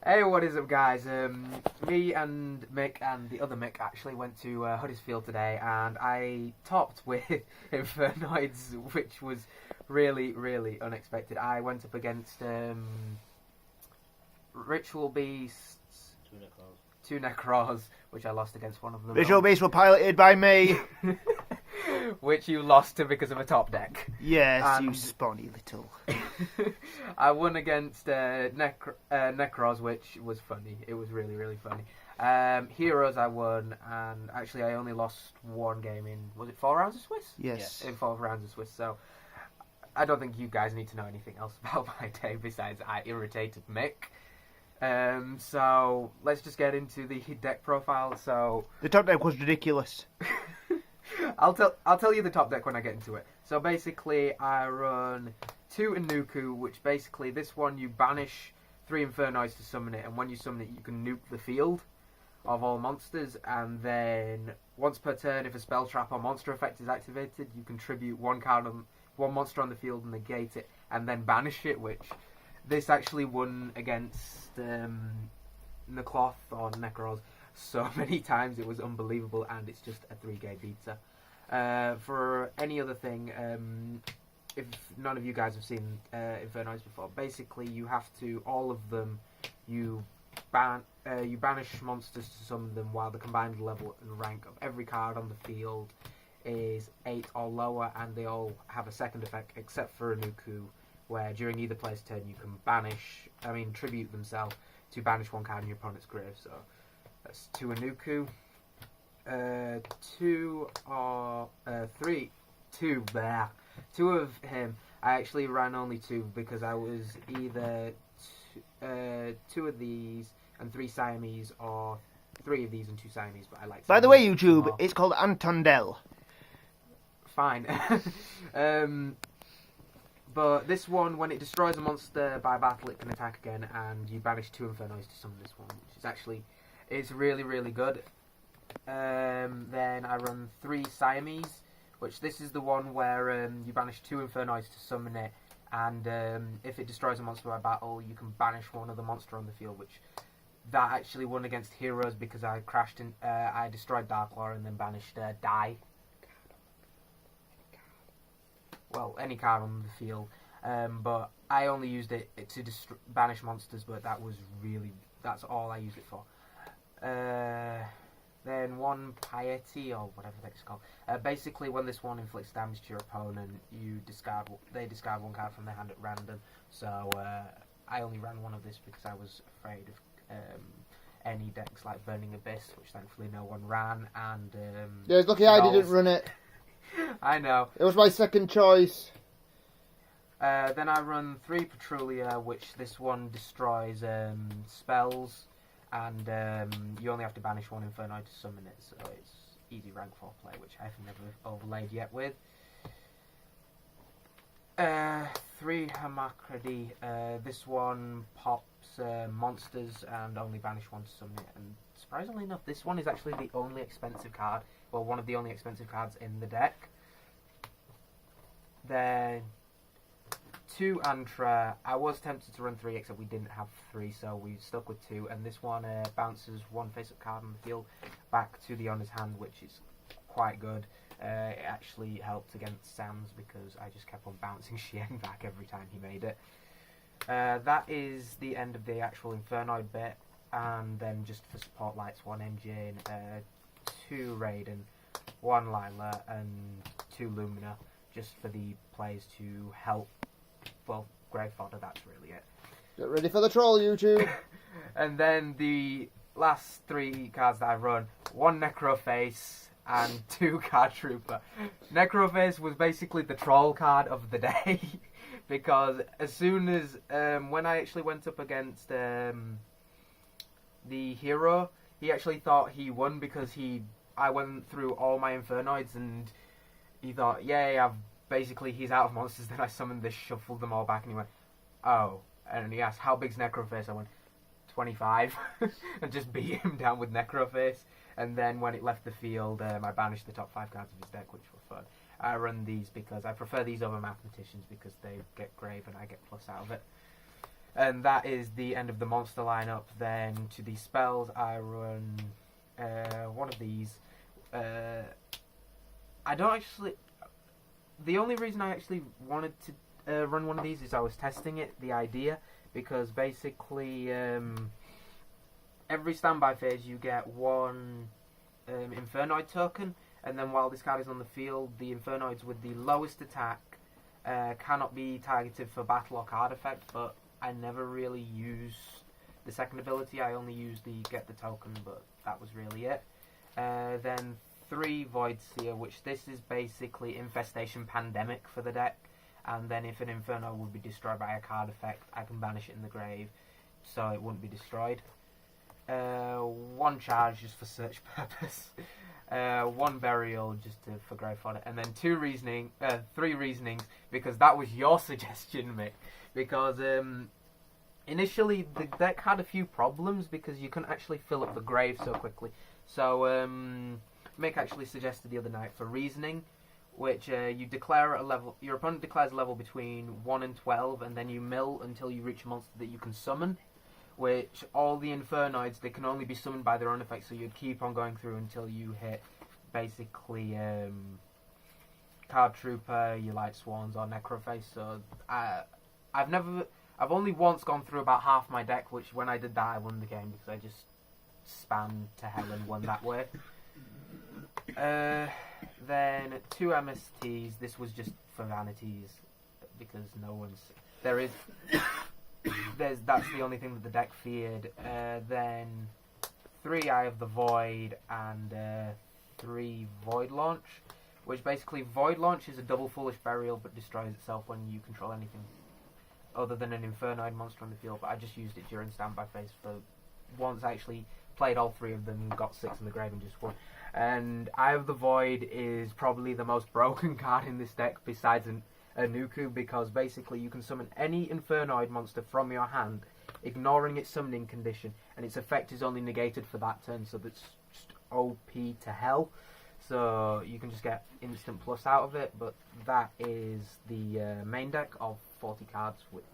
Hey, what is up, guys? Me and Mick and the other Mick actually went to Huddersfield today, and I topped with Infernoids, which was really, really unexpected. I went up against Ritual Beasts, two Nekros, which I lost against one of them. Ritual Beasts were piloted by me. Which you lost to because of a top deck. Yes, you spawny little. I won against Nekros, which was funny. It was really, really funny. Heroes I won, and actually I only lost one game in, was it 4 rounds of Swiss? Yes. In 4 rounds of Swiss, so I don't think you guys need to know anything else about my day besides I irritated Mick. So let's just get into the deck profile. So The top deck was ridiculous. I'll tell you the top deck when I get into it. So basically, I run 2 Inuku, which basically this one you banish 3 Infernoids to summon it, and when you summon it, you can nuke the field of all monsters, and then once per turn, if a spell trap or monster effect is activated, you contribute one monster on the field and negate it, and then banish it. Which this actually won against Nekros or Nekros so many times, it was unbelievable, and it's just a 3-game beater. For any other thing, if none of you guys have seen Infernoids before, basically you have to, all of them, you banish monsters to summon them while the combined level and rank of every card on the field is 8 or lower, and they all have a second effect except for Inuku, where during either player's turn you can tribute themselves to banish one card in your opponent's grave. So that's 2 Inuku. 2 of him. I actually ran only 2 because I was either 2 of these and 3 Siamese, or 3 of these and 2 Siamese. But I like. By the way, YouTube, it's called tundle. Fine. But this one, when it destroys a monster by battle, it can attack again, and you banish 2 Infernoids to summon this one, which is actually, it's really, really good. Then I run 3 Siamese, which this is the one where you banish 2 Infernoids to summon it, and if it destroys a monster by battle, you can banish one other monster on the field, which that actually won against Heroes because I I destroyed Darklaw and then banished Die. Well, any card on the field, but I only used it to banish monsters, but that's all I used it for. Then 1 piety, or whatever that's called. Basically, when this one inflicts damage to your opponent, they discard 1 card from their hand at random. So I only ran 1 of this because I was afraid of any decks like Burning Abyss, which thankfully no one ran, and Yeah, it's lucky I didn't run it. I know. It was my second choice. Then I run 3 Petrolia, which this one destroys spells, and you only have to banish 1 Infernoid to summon it, so it's easy rank 4 play, which I've never overlaid yet with. 3 hammock. This one pops monsters and only banish 1 to summon it, and surprisingly enough, this one is actually the only expensive card, well, one of the only expensive cards in the deck. Then 2 Antra. I was tempted to run 3, except we didn't have 3, so we stuck with 2. And this one bounces 1 face-up card on the field back to the owner's hand, which is quite good. It actually helped against Sans because I just kept on bouncing Xiang back every time he made it. That is the end of the actual Infernoid bit. And then just for support lights, 1 Engine, 2 Raiden, 1 Lila, and 2 Lumina, just for the players to help. Well, Grave Fodder, that's really it. Get ready for the troll, YouTube. And then the last 3 cards that I run, 1 Necroface and 2 Card Trooper. Necroface was basically the troll card of the day because as soon as when I actually went up against the hero, he actually thought he won because I went through all my Infernoids and he thought, yay, he's out of monsters. Then I summoned this, shuffled them all back, and he went, oh. And he asked, how big's Necroface? I went, 25, and just beat him down with Necroface. And then when it left the field, I banished the top 5 cards of his deck, which were fun. I run these because I prefer these over Mathematicians because they get Grave and I get plus out of it. And that is the end of the monster lineup. Then to the spells, I run one of these. I don't actually... The only reason I actually wanted to run one of these is I was testing it, the idea, because basically every standby phase you get one Infernoid token, and then while this card is on the field, the Infernoids with the lowest attack cannot be targeted for battle or card effect, but I never really use the second ability. I only use the get the token, but that was really it. Then 3 Void Seer, which this is basically Infestation Pandemic for the deck, and then if an Inferno would be destroyed by a card effect, I can banish it in the grave, so it wouldn't be destroyed. 1 Charge just for search purpose. 1 Burial just for grave fodder, and then 3 Reasonings, because that was your suggestion, Mick. Because initially the deck had a few problems because you couldn't actually fill up the grave so quickly. So Mick actually suggested the other night for Reasoning, which you declare a level. Your opponent declares a level between 1 and 12, and then you mill until you reach a monster that you can summon. Which all the Infernoids, they can only be summoned by their own effects, so you'd keep on going through until you hit basically Card Trooper, your Light Swans, or Necroface. So I've only once gone through about half my deck, which when I did that I won the game because I just spammed to hell and won that way. Then 2 MSTs. This was just for vanities because that's the only thing that the deck feared. Then 3 Eye of the Void and 3 Void Launch, which basically Void Launch is a double Foolish Burial but destroys itself when you control anything other than an Infernoid monster on the field. But I just used it during standby phase for once. I actually played all 3 of them, got 6 in the grave and just won. And Eye of the Void is probably the most broken card in this deck besides a Nuku, because basically you can summon any Infernoid monster from your hand, ignoring its summoning condition, and its effect is only negated for that turn, so that's just OP to hell. So you can just get instant plus out of it, but that is the main deck of 40 cards, which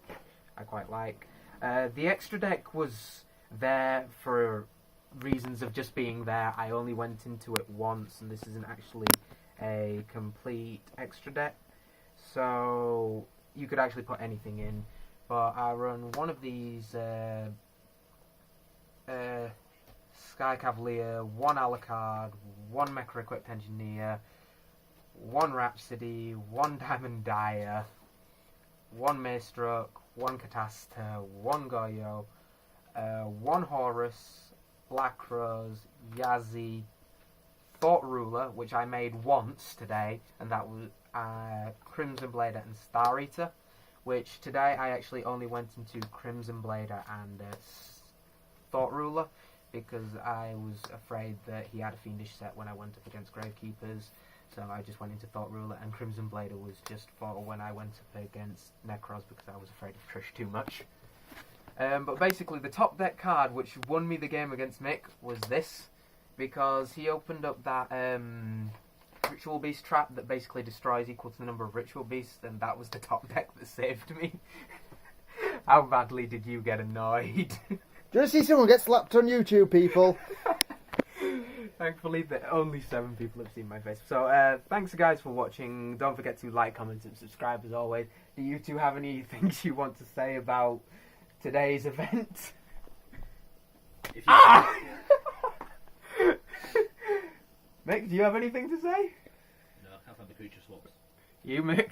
I quite like. The extra deck was there for reasons of just being there. I only went into it once, and this isn't actually a complete extra deck. So you could actually put anything in, but I run one of these Sky Cavalier, 1 Alucard, 1 Mecha Equipped Engineer, 1 Rhapsody, 1 Diamond Dyer, 1 Maystruck, 1 Catasta, 1 Goyo, 1 Horus, Black Rose, Yazzie, Thought Ruler, which I made once today, and that was Crimson Blader and Star Eater, which today I actually only went into Crimson Blader and Thought Ruler because I was afraid that he had a Fiendish set when I went up against Gravekeepers, so I just went into Thought Ruler, and Crimson Blader was just for when I went up against Nekros because I was afraid of Trish too much. But basically the top deck card which won me the game against Mick was this, because he opened up that Ritual Beast trap that basically destroys equal to the number of Ritual Beasts, and that was the top deck that saved me. How badly did you get annoyed? Do you want to see someone get slapped on YouTube, people? Thankfully, only 7 people have seen my face. So, thanks guys for watching. Don't forget to like, comment, and subscribe as always. Do you two have any things you want to say about today's event? If you Mick, do you have anything to say? No, I can't find the creature swaps. You, Mick?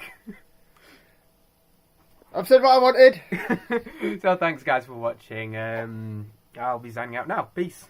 I've said what I wanted. So thanks guys for watching. I'll be signing out now. Peace.